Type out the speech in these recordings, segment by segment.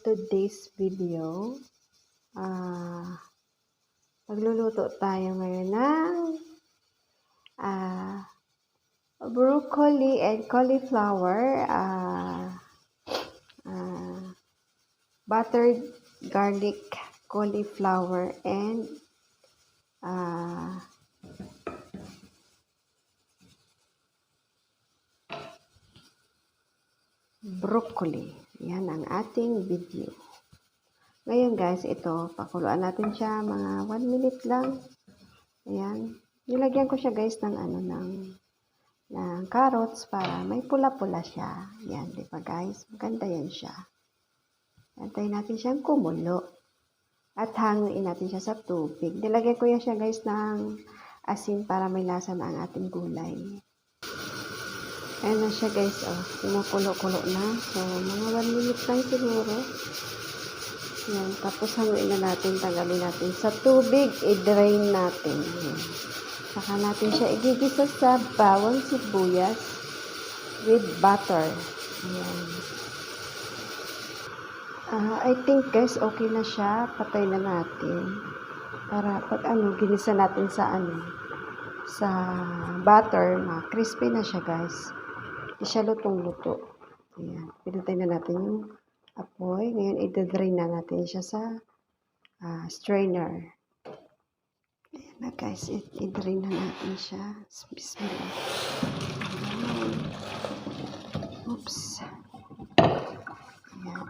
today's video, magluluto tayo ngayon ng broccoli and cauliflower, buttered garlic cauliflower and broccoli. Yan ang ating video. Ngayon guys, ito, pakuluan natin siya mga 1 minute lang. Ayan. Nilagyan ko siya guys ng ng carrots para may pula-pula siya. Yan, di ba guys? Maganda yan siya. Antayin natin siyang kumulo. At hanguin natin siya sa tubig. Nilagyan ko yan siya guys ng asin para may lasa na ang ating gulay. Ayan na siya guys, oh. Kumukulo-kulo na. So, mga 1 minute lang siguro. Yan. Tapos hanguin na natin, tanggalin natin sa tubig, i-drain natin. Yan. Saka natin siya igigisa sa bawang sibuyas with butter. Ayan. I think guys, okay na siya. Patay na natin. Para pag ginisa natin sa butter, crispy na siya guys. Hindi siya lutong-luto. Ayan. Pinatay na natin yung apoy. Ngayon, i-drain na natin siya sa strainer. Ayan na guys, i-drain na natin siya. Bismillah. Ayan. Oops. Ayan.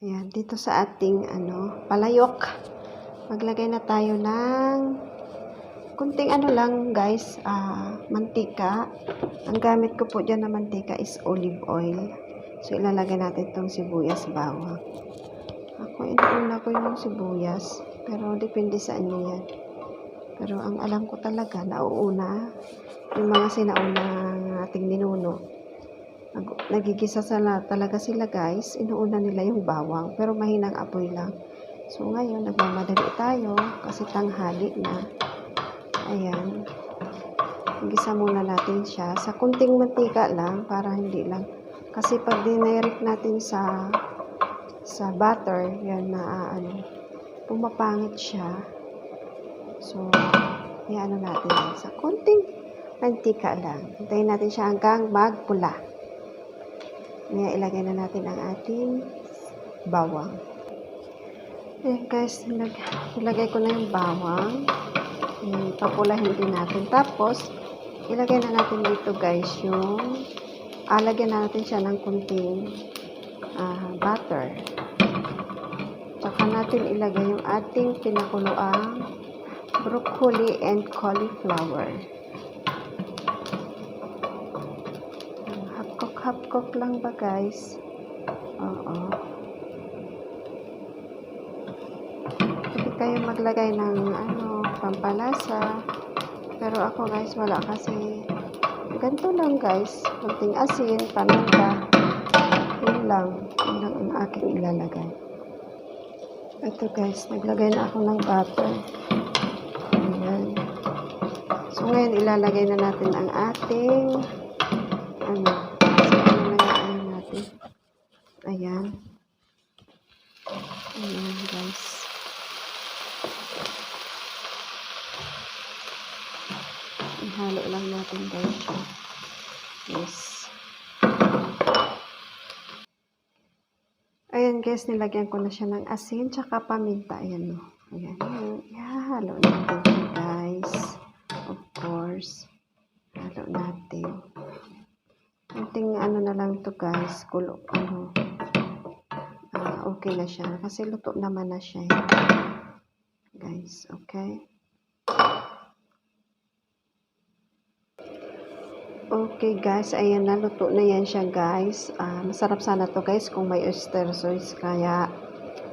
Ayan, dito sa ating palayok, maglagay na tayo ng kunting lang guys, mantika. Ang gamit ko po dyan na mantika is olive oil. So, ilalagay natin itong sibuyas, bawang. Ako, inuuna ko yung sibuyas. Pero, depende sa inyo yan. Pero, ang alam ko talaga, nauuna yung mga sinaunang ating ninuno. Nagigisa talaga sila guys. Inuuna nila yung bawang. Pero, mahinang apoy lang. So, ngayon, nagmamadali tayo kasi tanghali na. Ayan. Igisa muna natin siya sa kunting mantika lang para hindi lang. Kasi pag dinirect natin sa butter, yan pumapangit siya. So, yan natin sa kunting mantika lang. Hintayin natin siya hanggang magpula. Ngayon, ilagay na natin ang ating bawang. Ayan guys, ilagay ko na yung bawang. Papulahin din natin. Tapos, ilagay na natin dito guys yung lagyan na natin siya ng kunting butter. Tsaka natin ilagay yung ating pinakuluang broccoli and cauliflower. Hapkok lang ba guys? Oo. Pwede kayo maglagay ng pampalasa. Pero ako guys, wala kasi ganito lang guys. Kunting asin, paminta. Yun lang ang aking ilalagay. Ito guys, naglagay na ako ng butter. Ayan. So ngayon, ilalagay na natin ang ating natin. Ayan. Ayan guys. Ihalo lang natin guys. Yes. Ayan guys, nilagyan ko na siya ng asin tsaka paminta. Ayan o. Ayan. Ihalo natin siya guys. Of course. Halo natin. Kunting na lang to guys. Okay na siya. Kasi luto naman na siya. Guys, okay? Okay guys, ayan na, luto na yan siya guys. Masarap sana to guys kung may oyster sauce. Kaya,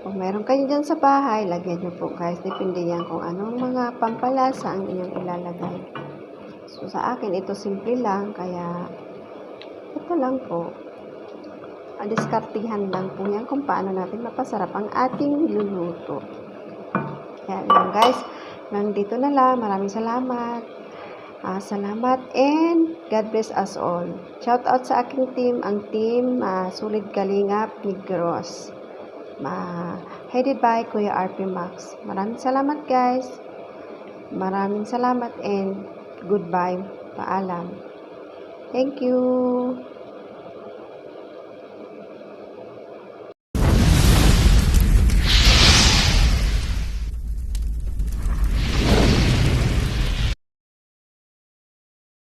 kung meron kayo dyan sa bahay, lagyan nyo po guys. Depende yan kung anong mga pampalasa ang inyong ilalagay. So, sa akin, ito simple lang. Kaya, ito lang po. Diskartihan lang po yan kung paano natin mapasarap ang ating niluluto. Kaya lang guys, nandito na lang. Maraming salamat. Salamat and God bless us all. Shout out sa aking team, ang team Solid Kalingap Negros. Headed by Kuya RP Max. Maraming salamat guys. Maraming salamat and goodbye. Paalam. Thank you.